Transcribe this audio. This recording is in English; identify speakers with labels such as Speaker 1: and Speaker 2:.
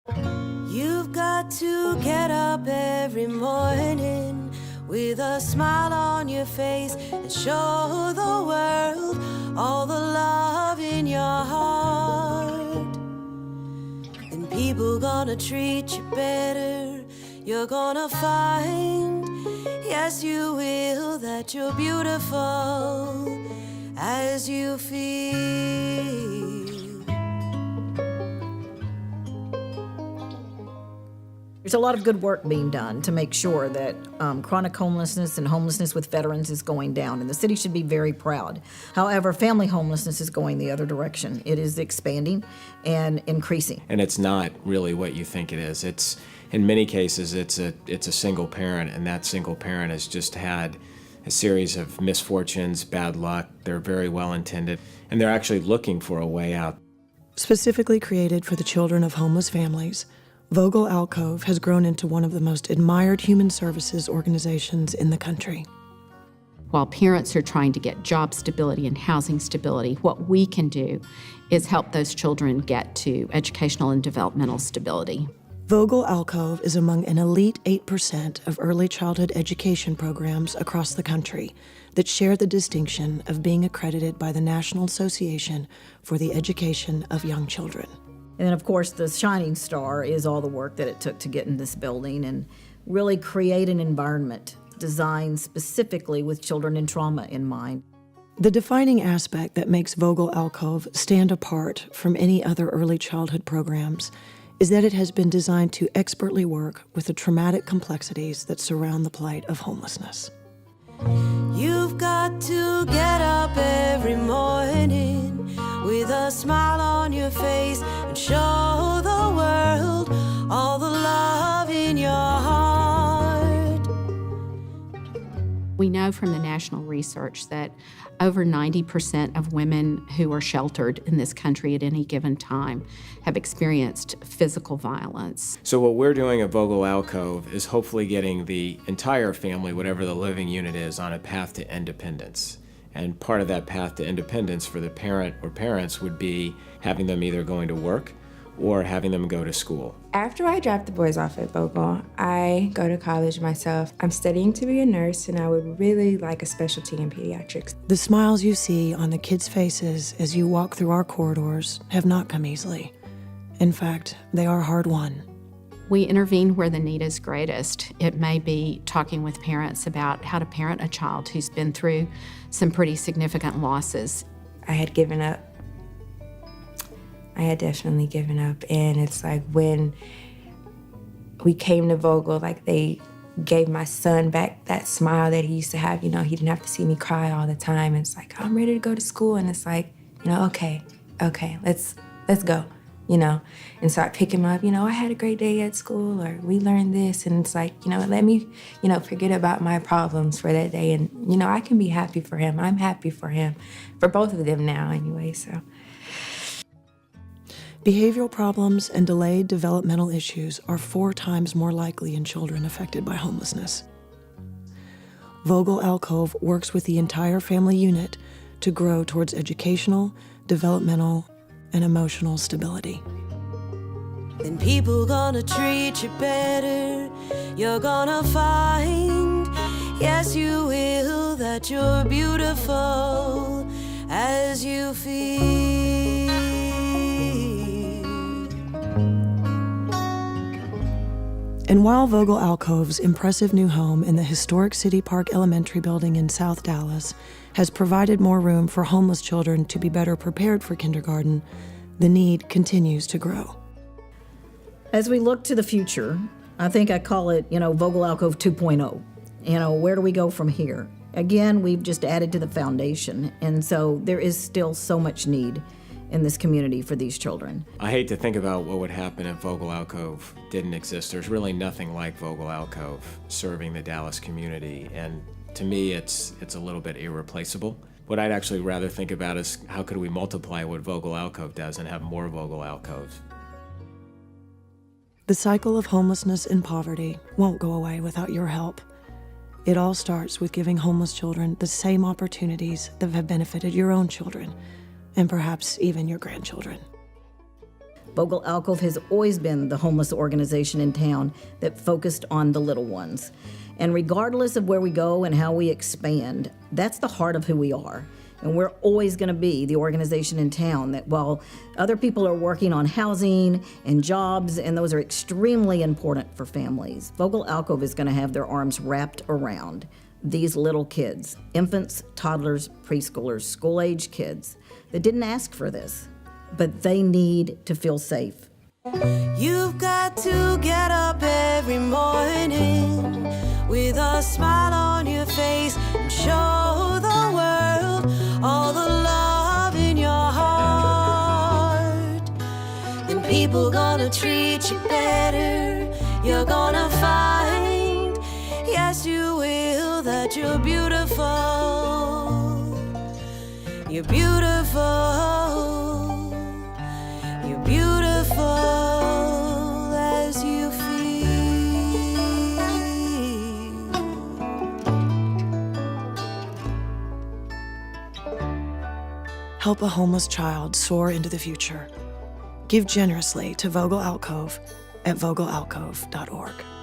Speaker 1: You've got to get up every morning with a smile on your face and show the world all the love in your heart. And people gonna treat you better. You're gonna find, yes you will, that you're beautiful as you feel.
Speaker 2: There's a lot of good work being done to make sure that chronic homelessness and homelessness with veterans is going down, and the city should be very proud. However, family homelessness is going the other direction. It is expanding and increasing.
Speaker 3: And it's not really what you think it is. It's, in many cases, it's a single parent, and that single parent has just had a series of misfortunes, bad luck. They're very well intended, and they're actually looking for a way out.
Speaker 4: Specifically created for the children of homeless families, Vogel Alcove has grown into one of the most admired human services organizations in the country.
Speaker 5: While parents are trying to get job stability and housing stability, what we can do is help those children get to educational and developmental stability.
Speaker 4: Vogel Alcove is among an elite 8% of early childhood education programs across the country that share the distinction of being accredited by the National Association for the Education of Young Children.
Speaker 2: And then, of course, the shining star is all the work that it took to get in this building and really create an environment designed specifically with children in trauma in mind.
Speaker 4: The defining aspect that makes Vogel Alcove stand apart from any other early childhood programs is that it has been designed to expertly work with the traumatic complexities that surround the plight of homelessness.
Speaker 1: You've got to get up every morning with a smile on your face and show the world all the love in your heart.
Speaker 5: We know from the national research that over 90% of women who are sheltered in this country at any given time have experienced physical violence.
Speaker 3: So what we're doing at Vogel Alcove is hopefully getting the entire family, whatever the living unit is, on a path to independence. And part of that path to independence for the parent or parents would be having them either going to work or having them go to school.
Speaker 6: After I drop the boys off at Vogel, I go to college myself. I'm studying to be a nurse, and I would really like a specialty in pediatrics.
Speaker 4: The smiles you see on the kids' faces as you walk through our corridors have not come easily. In fact, they are hard-won.
Speaker 5: We intervene where the need is greatest. It may be talking with parents about how to parent a child who's been through some pretty significant losses.
Speaker 6: I had given up. I had definitely given up. And it's like when we came to Vogel, like they gave my son back that smile that he used to have. You know, he didn't have to see me cry all the time. It's like, I'm ready to go to school. And it's like, you know, okay, let's go. You know, and so I pick him up, you know, I had a great day at school, or we learned this, and it's like, you know, let me, you know, forget about my problems for that day, and, you know, I can be happy for him. I'm happy for him, for both of them now anyway, so.
Speaker 4: Behavioral problems and delayed developmental issues are 4 times more likely in children affected by homelessness. Vogel Alcove works with the entire family unit to grow towards educational, developmental, and emotional stability.
Speaker 1: Then people gonna treat you better. You're gonna find, yes you will, that you're beautiful as you feel.
Speaker 4: And while Vogel Alcove's impressive new home in the historic City Park Elementary Building in South Dallas has provided more room for homeless children to be better prepared for kindergarten, the need continues to grow.
Speaker 2: As we look to the future, I think I call it, Vogel Alcove 2.0. Where do we go from here? Again, we've just added to the foundation, and so there is still so much need in this community for these children.
Speaker 3: I hate to think about what would happen if Vogel Alcove didn't exist. There's really nothing like Vogel Alcove serving the Dallas community, and to me, it's a little bit irreplaceable. What I'd actually rather think about is how could we multiply what Vogel Alcove does and have more Vogel Alcoves.
Speaker 4: The cycle of homelessness and poverty won't go away without your help. It all starts with giving homeless children the same opportunities that have benefited your own children, and perhaps even your grandchildren.
Speaker 2: Vogel Alcove has always been the homeless organization in town that focused on the little ones. And regardless of where we go and how we expand, that's the heart of who we are. And we're always going to be the organization in town that while other people are working on housing and jobs, and those are extremely important for families, Vogel Alcove is going to have their arms wrapped around these little kids, infants, toddlers, preschoolers, school-age kids that didn't ask for this, but they need to feel safe.
Speaker 1: You've got to get up every morning with a smile on your face and show the world all the love in your heart. Then people gonna treat you better. You're gonna find, yes you will, that you're beautiful. You're beautiful. You're beautiful as you feel.
Speaker 4: Help a homeless child soar into the future. Give generously to Vogel Alcove at vogelalcove.org.